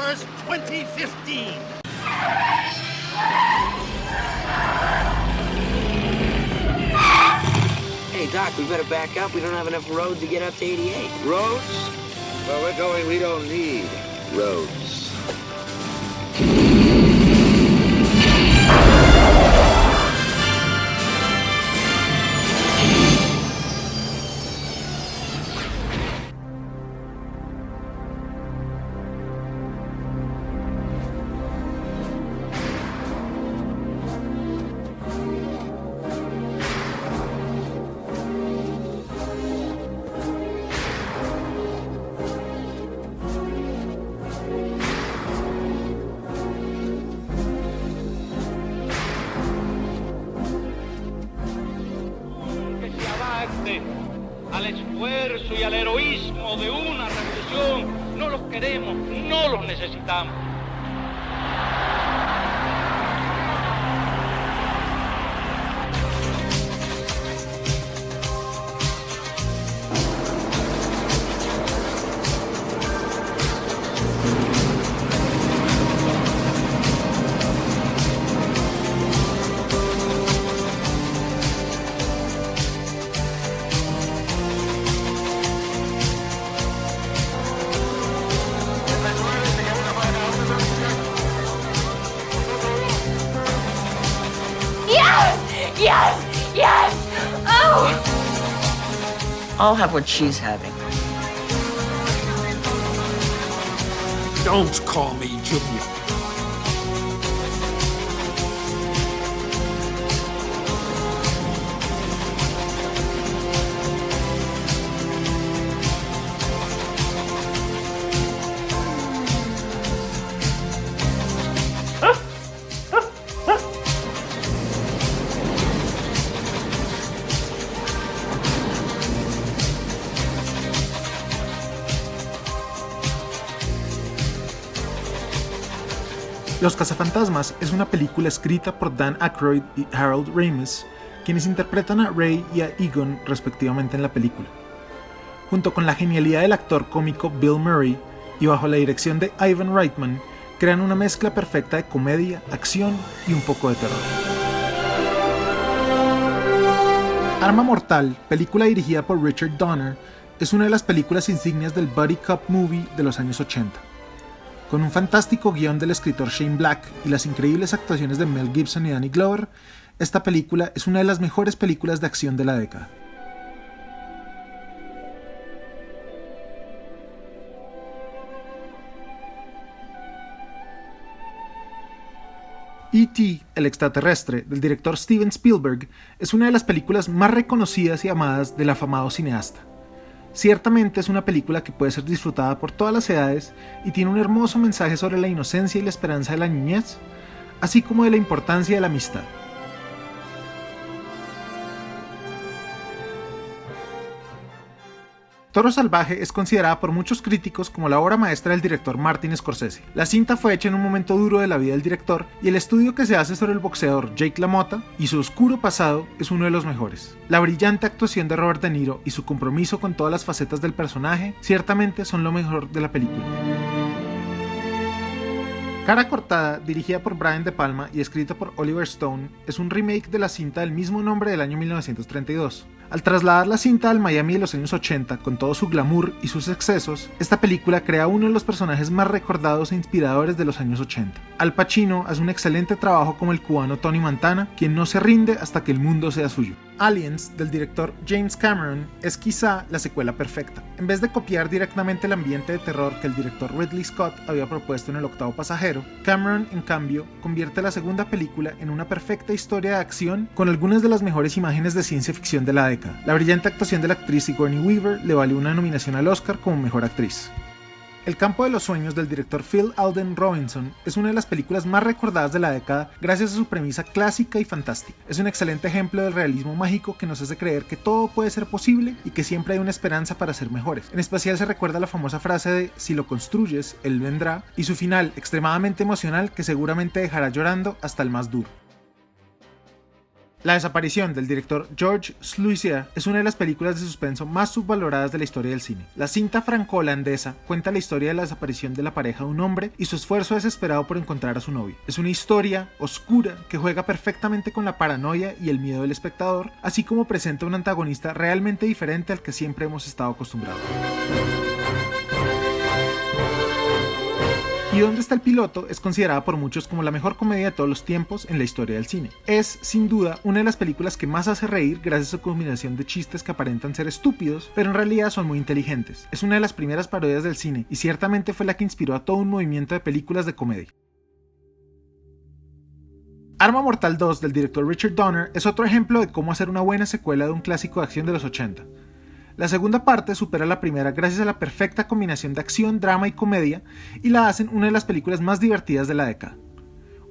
1st, 2015. Hey, Doc, we better back up. We don't have enough road to get up to 88. Roads? Where we're going, we don't need roads. Al esfuerzo y al heroísmo de una revolución. No los queremos, no los necesitamos. Yes! Yes! Oh! I'll have what she's having. Don't call me Junior. Los Cazafantasmas es una película escrita por Dan Aykroyd y Harold Ramis, quienes interpretan a Ray y a Egon respectivamente en la película. Junto con la genialidad del actor cómico Bill Murray y bajo la dirección de Ivan Reitman, crean una mezcla perfecta de comedia, acción y un poco de terror. Arma Mortal, película dirigida por Richard Donner, es una de las películas insignias del buddy cop movie de los años 80. Con un fantástico guión del escritor Shane Black y las increíbles actuaciones de Mel Gibson y Danny Glover, esta película es una de las mejores películas de acción de la década. E.T., el extraterrestre, del director Steven Spielberg, es una de las películas más reconocidas y amadas del afamado cineasta. Ciertamente es una película que puede ser disfrutada por todas las edades y tiene un hermoso mensaje sobre la inocencia y la esperanza de la niñez, así como de la importancia de la amistad. Toro Salvaje es considerada por muchos críticos como la obra maestra del director Martin Scorsese. La cinta fue hecha en un momento duro de la vida del director y el estudio que se hace sobre el boxeador Jake LaMotta y su oscuro pasado es uno de los mejores. La brillante actuación de Robert De Niro y su compromiso con todas las facetas del personaje ciertamente son lo mejor de la película. Cara Cortada, dirigida por Brian De Palma y escrita por Oliver Stone, es un remake de la cinta del mismo nombre del año 1932. Al trasladar la cinta al Miami de los años 80 con todo su glamour y sus excesos, esta película crea uno de los personajes más recordados e inspiradores de los años 80. Al Pacino hace un excelente trabajo como el cubano Tony Montana, quien no se rinde hasta que el mundo sea suyo. Aliens, del director James Cameron, es quizá la secuela perfecta. En vez de copiar directamente el ambiente de terror que el director Ridley Scott había propuesto en El octavo pasajero, Cameron, en cambio, convierte la segunda película en una perfecta historia de acción con algunas de las mejores imágenes de ciencia ficción de la década. La brillante actuación de la actriz Sigourney Weaver le valió una nominación al Oscar como mejor actriz. El campo de los sueños del director Phil Alden Robinson es una de las películas más recordadas de la década gracias a su premisa clásica y fantástica. Es un excelente ejemplo del realismo mágico que nos hace creer que todo puede ser posible y que siempre hay una esperanza para ser mejores. En especial se recuerda la famosa frase de "si lo construyes, él vendrá", y su final extremadamente emocional que seguramente dejará llorando hasta el más duro. La desaparición del director Georges Sluisier es una de las películas de suspenso más subvaloradas de la historia del cine. La cinta franco-holandesa cuenta la historia de la desaparición de la pareja de un hombre y su esfuerzo desesperado por encontrar a su novio. Es una historia oscura que juega perfectamente con la paranoia y el miedo del espectador, así como presenta un antagonista realmente diferente al que siempre hemos estado acostumbrados. ¿Y dónde está el piloto? Es considerada por muchos como la mejor comedia de todos los tiempos en la historia del cine. Es, sin duda, una de las películas que más hace reír gracias a su combinación de chistes que aparentan ser estúpidos, pero en realidad son muy inteligentes. Es una de las primeras parodias del cine y ciertamente fue la que inspiró a todo un movimiento de películas de comedia. Arma Mortal 2 del director Richard Donner es otro ejemplo de cómo hacer una buena secuela de un clásico de acción de los 80. La segunda parte supera la primera gracias a la perfecta combinación de acción, drama y comedia y la hacen una de las películas más divertidas de la década.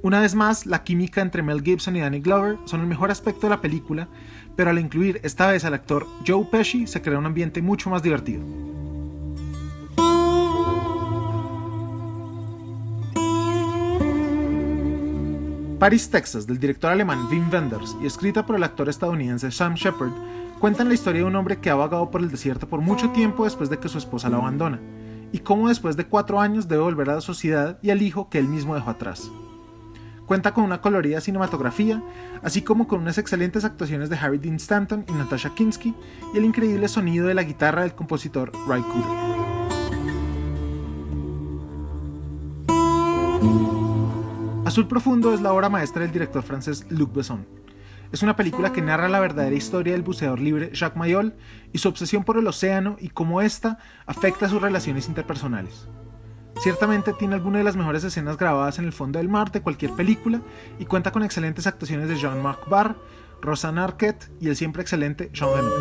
Una vez más, la química entre Mel Gibson y Danny Glover son el mejor aspecto de la película, pero al incluir esta vez al actor Joe Pesci se crea un ambiente mucho más divertido. Paris, Texas, del director alemán Wim Wenders y escrita por el actor estadounidense Sam Shepard, cuentan la historia de un hombre que ha vagado por el desierto por mucho tiempo después de que su esposa lo abandona, y cómo después de 4 años debe volver a la sociedad y al hijo que él mismo dejó atrás. Cuenta con una colorida cinematografía, así como con unas excelentes actuaciones de Harry Dean Stanton y Natasha Kinski, y el increíble sonido de la guitarra del compositor Ry Cooder. Azul Profundo es la obra maestra del director francés Luc Besson. Es una película que narra la verdadera historia del buceador libre Jacques Mayol y su obsesión por el océano y cómo ésta afecta a sus relaciones interpersonales. Ciertamente tiene algunas de las mejores escenas grabadas en el fondo del mar de cualquier película y cuenta con excelentes actuaciones de Jean-Marc Barr, Rosanna Arquette y el siempre excelente Jean Reno.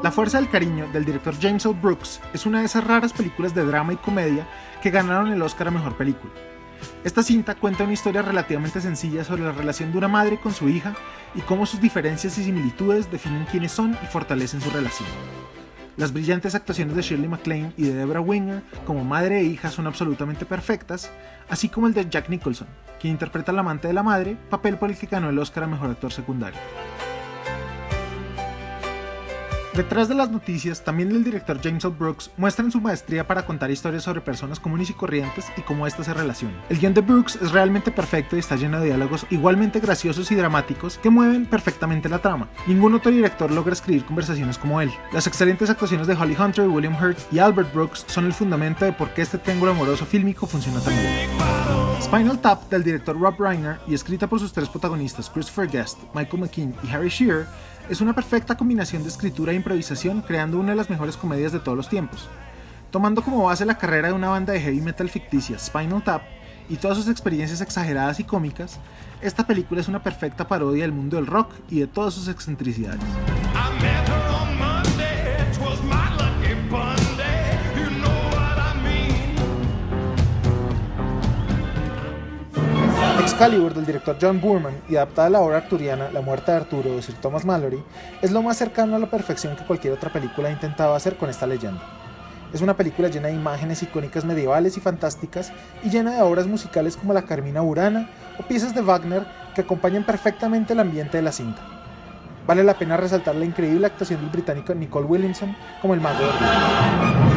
La Fuerza del Cariño, del director James L. Brooks, es una de esas raras películas de drama y comedia que ganaron el Oscar a Mejor Película. Esta cinta cuenta una historia relativamente sencilla sobre la relación de una madre con su hija y cómo sus diferencias y similitudes definen quiénes son y fortalecen su relación. Las brillantes actuaciones de Shirley MacLaine y de Debra Winger como madre e hija son absolutamente perfectas, así como el de Jack Nicholson, quien interpreta al amante de la madre, papel por el que ganó el Oscar a Mejor Actor Secundario. Detrás de las noticias, también el director James L. Brooks muestra su maestría para contar historias sobre personas comunes y corrientes y cómo éstas se relacionan. El guión de Brooks es realmente perfecto y está lleno de diálogos igualmente graciosos y dramáticos que mueven perfectamente la trama. Ningún otro director logra escribir conversaciones como él. Las excelentes actuaciones de Holly Hunter, William Hurt y Albert Brooks son el fundamento de por qué este triángulo amoroso fílmico funciona tan bien. Spinal Tap, del director Rob Reiner y escrita por sus 3 protagonistas Christopher Guest, Michael McKean y Harry Shearer, es una perfecta combinación de escritura e improvisación, creando una de las mejores comedias de todos los tiempos. Tomando como base la carrera de una banda de heavy metal ficticia, Spinal Tap, y todas sus experiencias exageradas y cómicas, esta película es una perfecta parodia del mundo del rock y de todas sus excentricidades. Excalibur, del director John Boorman y adaptada a la obra arturiana La muerte de Arturo de Sir Thomas Malory, es lo más cercano a la perfección que cualquier otra película ha intentado hacer con esta leyenda. Es una película llena de imágenes icónicas medievales y fantásticas y llena de obras musicales como la Carmina Burana o piezas de Wagner que acompañan perfectamente el ambiente de la cinta. Vale la pena resaltar la increíble actuación del británico Nicole Williamson como el mago de Arturo.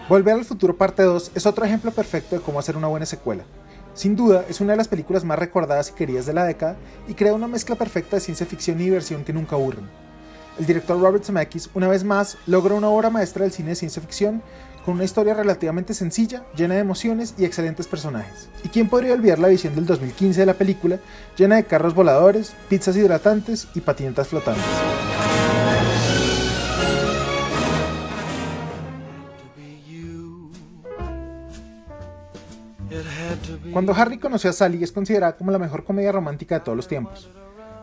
Volver al futuro parte 2 es otro ejemplo perfecto de cómo hacer una buena secuela. Sin duda, es una de las películas más recordadas y queridas de la década y crea una mezcla perfecta de ciencia ficción y diversión que nunca aburren. El director Robert Zemeckis, una vez más, logra una obra maestra del cine de ciencia ficción con una historia relativamente sencilla, llena de emociones y excelentes personajes. ¿Y quién podría olvidar la visión del 2015 de la película, llena de carros voladores, pizzas hidratantes y patinetas flotantes? Cuando Harry conoció a Sally es considerada como la mejor comedia romántica de todos los tiempos.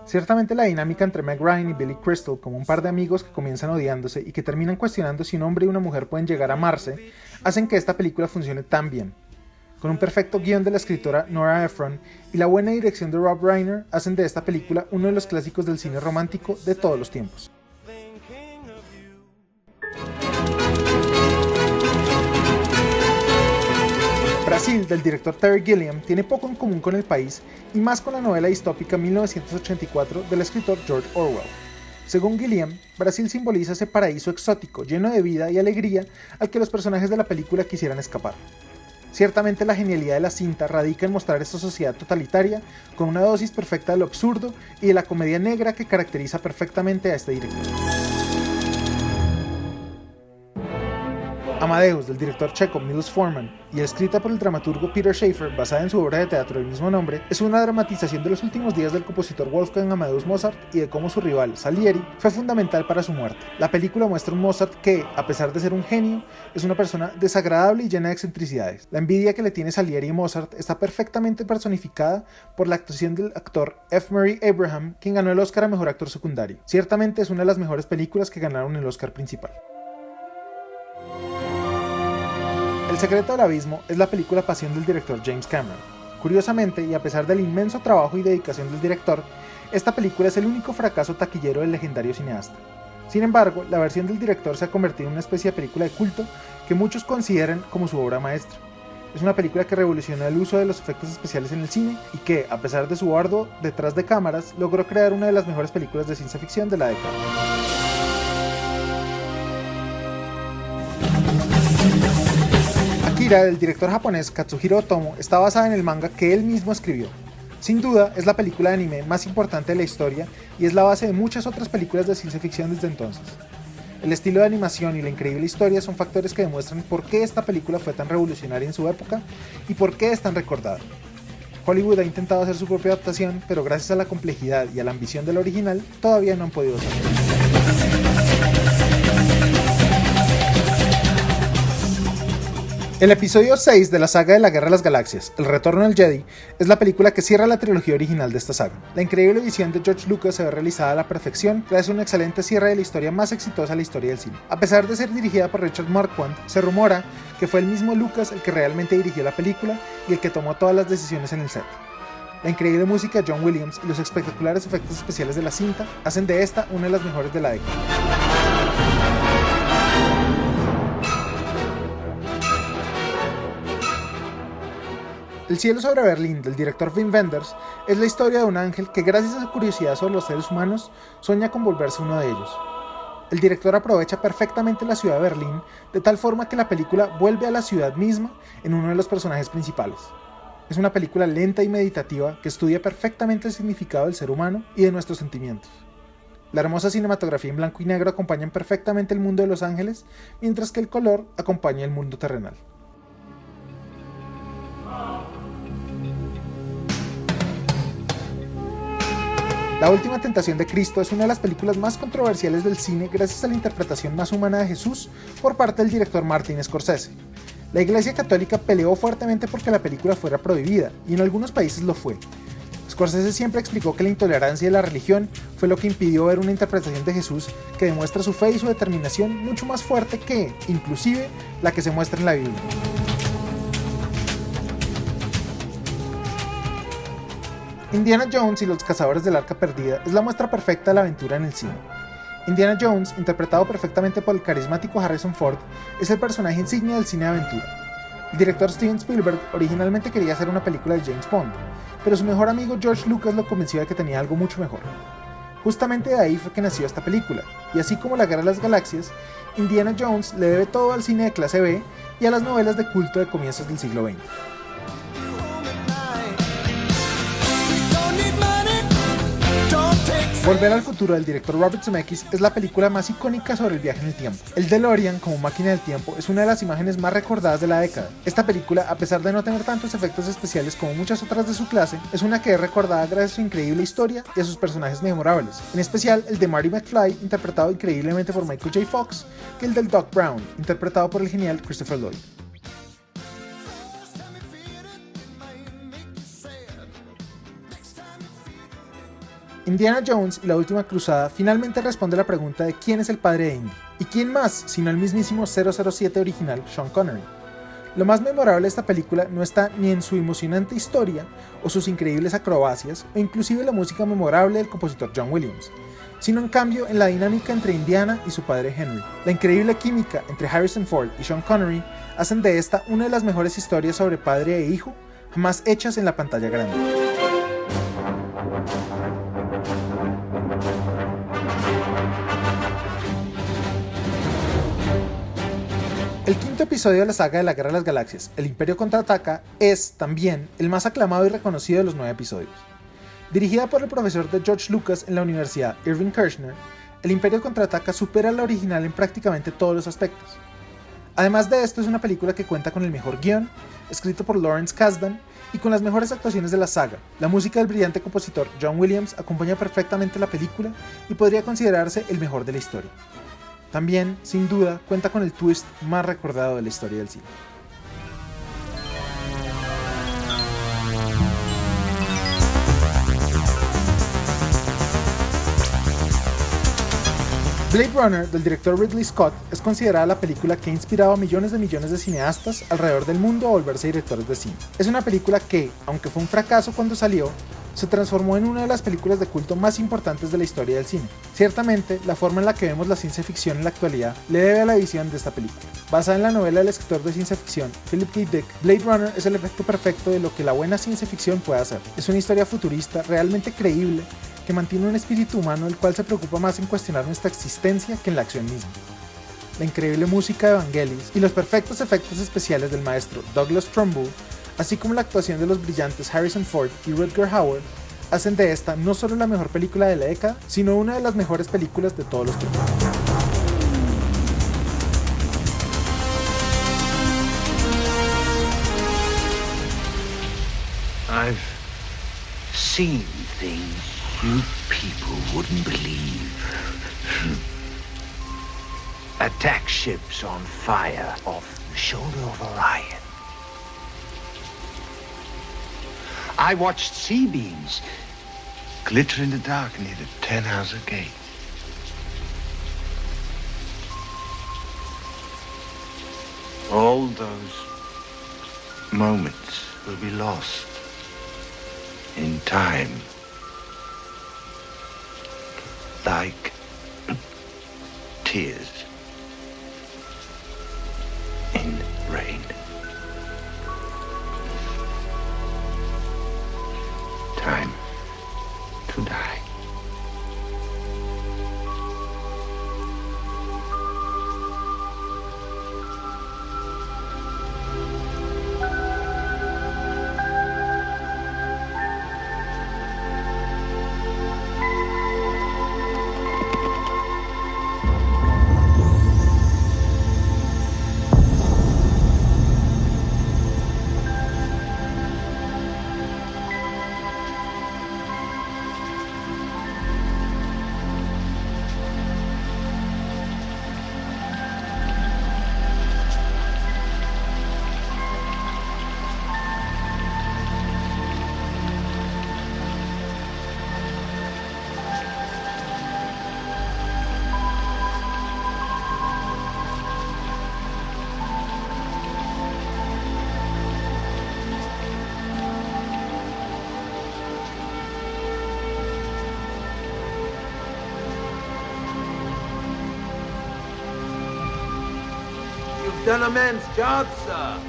Ciertamente la dinámica entre Meg Ryan y Billy Crystal, como un par de amigos que comienzan odiándose y que terminan cuestionando si un hombre y una mujer pueden llegar a amarse, hacen que esta película funcione tan bien. Con un perfecto guión de la escritora Nora Ephron y la buena dirección de Rob Reiner, hacen de esta película uno de los clásicos del cine romántico de todos los tiempos. Brasil, del director Terry Gilliam, tiene poco en común con el país y más con la novela distópica 1984 del escritor George Orwell. Según Gilliam, Brasil simboliza ese paraíso exótico, lleno de vida y alegría al que los personajes de la película quisieran escapar. Ciertamente la genialidad de la cinta radica en mostrar esta sociedad totalitaria con una dosis perfecta de lo absurdo y de la comedia negra que caracteriza perfectamente a este director. Amadeus, del director checo Milos Forman y escrita por el dramaturgo Peter Shaffer, basada en su obra de teatro del mismo nombre, es una dramatización de los últimos días del compositor Wolfgang Amadeus Mozart y de cómo su rival, Salieri, fue fundamental para su muerte. La película muestra un Mozart que, a pesar de ser un genio, es una persona desagradable y llena de excentricidades. La envidia que le tiene Salieri y Mozart está perfectamente personificada por la actuación del actor F. Murray Abraham, quien ganó el Oscar a Mejor Actor Secundario. Ciertamente es una de las mejores películas que ganaron el Oscar principal. El secreto del abismo es la película Pasión del director James Cameron. Curiosamente, y a pesar del inmenso trabajo y dedicación del director, esta película es el único fracaso taquillero del legendario cineasta. Sin embargo, la versión del director se ha convertido en una especie de película de culto que muchos consideran como su obra maestra. Es una película que revolucionó el uso de los efectos especiales en el cine y que, a pesar de su arduo detrás de cámaras, logró crear una de las mejores películas de ciencia ficción de la década. Akira, del director japonés Katsuhiro Otomo, está basada en el manga que él mismo escribió. Sin duda, es la película de anime más importante de la historia y es la base de muchas otras películas de ciencia ficción desde entonces. El estilo de animación y la increíble historia son factores que demuestran por qué esta película fue tan revolucionaria en su época y por qué es tan recordada. Hollywood ha intentado hacer su propia adaptación, pero gracias a la complejidad y a la ambición del original, todavía no han podido hacerlo. El episodio 6 de la saga de la Guerra de las Galaxias, El Retorno del Jedi, es la película que cierra la trilogía original de esta saga. La increíble visión de George Lucas se ve realizada a la perfección gracias a un excelente cierre de la historia más exitosa de la historia del cine. A pesar de ser dirigida por Richard Marquand, se rumora que fue el mismo Lucas el que realmente dirigió la película y el que tomó todas las decisiones en el set. La increíble música de John Williams y los espectaculares efectos especiales de la cinta hacen de esta una de las mejores de la década. El cielo sobre Berlín, del director Wim Wenders, es la historia de un ángel que, gracias a su curiosidad sobre los seres humanos, sueña con volverse uno de ellos. El director aprovecha perfectamente la ciudad de Berlín, de tal forma que la película vuelve a la ciudad misma en uno de los personajes principales. Es una película lenta y meditativa que estudia perfectamente el significado del ser humano y de nuestros sentimientos. La hermosa cinematografía en blanco y negro acompaña perfectamente el mundo de los ángeles, mientras que el color acompaña el mundo terrenal. La Última Tentación de Cristo es una de las películas más controversiales del cine gracias a la interpretación más humana de Jesús por parte del director Martin Scorsese. La Iglesia Católica peleó fuertemente porque la película fuera prohibida, y en algunos países lo fue. Scorsese siempre explicó que la intolerancia de la religión fue lo que impidió ver una interpretación de Jesús que demuestra su fe y su determinación mucho más fuerte que, inclusive, la que se muestra en la Biblia. Indiana Jones y los Cazadores del Arca Perdida es la muestra perfecta de la aventura en el cine. Indiana Jones, interpretado perfectamente por el carismático Harrison Ford, es el personaje insignia del cine de aventura. El director Steven Spielberg originalmente quería hacer una película de James Bond, pero su mejor amigo George Lucas lo convenció de que tenía algo mucho mejor. Justamente de ahí fue que nació esta película, y así como La Guerra de las Galaxias, Indiana Jones le debe todo al cine de clase B y a las novelas de culto de comienzos del siglo XX. Volver al futuro del director Robert Zemeckis es la película más icónica sobre el viaje en el tiempo. El DeLorean como máquina del tiempo es una de las imágenes más recordadas de la década. Esta película, a pesar de no tener tantos efectos especiales como muchas otras de su clase, es una que es recordada gracias a su increíble historia y a sus personajes memorables, en especial el de Marty McFly, interpretado increíblemente por Michael J. Fox, que el del Doc Brown, interpretado por el genial Christopher Lloyd. Indiana Jones y la Última Cruzada finalmente responde a la pregunta de quién es el padre de Indy. ¿Y quién más sino el mismísimo 007 original, Sean Connery? Lo más memorable de esta película no está ni en su emocionante historia o sus increíbles acrobacias o inclusive la música memorable del compositor John Williams. sino en cambio en la dinámica entre Indiana y su padre Henry. La increíble química entre Harrison Ford y Sean Connery hacen de esta una de las mejores historias sobre padre e hijo jamás hechas en la pantalla grande. El quinto episodio de la saga de la Guerra de las Galaxias, El Imperio Contraataca, es, también, el más aclamado y reconocido de los 9 episodios. Dirigida por el profesor de George Lucas en la Universidad Irving Kirchner, El Imperio Contraataca supera a la original en prácticamente todos los aspectos. Además de esto, es una película que cuenta con el mejor guión, escrito por Lawrence Kasdan, y con las mejores actuaciones de la saga. La música del brillante compositor John Williams acompaña perfectamente la película y podría considerarse el mejor de la historia. También, sin duda, cuenta con el twist más recordado de la historia del cine. Blade Runner, del director Ridley Scott, es considerada la película que ha inspirado a millones de cineastas alrededor del mundo a volverse directores de cine. Es una película que, aunque fue un fracaso cuando salió, se transformó en una de las películas de culto más importantes de la historia del cine. Ciertamente, la forma en la que vemos la ciencia ficción en la actualidad le debe a la visión de esta película. Basada en la novela del escritor de ciencia ficción Philip K. Dick, Blade Runner es el efecto perfecto de lo que la buena ciencia ficción puede hacer. Es una historia futurista, realmente creíble, que mantiene un espíritu humano el cual se preocupa más en cuestionar nuestra existencia que en la acción misma. La increíble música de Vangelis y los perfectos efectos especiales del maestro Douglas Trumbull, así como la actuación de los brillantes Harrison Ford y Rutger Hauer, hacen de esta no solo la mejor película de la década, sino una de las mejores películas de todos los tiempos. I've seen things you people wouldn't believe. Attack ships on fire off the shoulder of Orion. I watched C-beams glitter in the dark near the Tannhauser Gate. All those moments will be lost in time. Like tears in rain. Time to die. You've done a man's job, sir.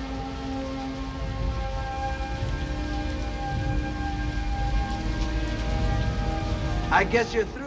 I guess you're through.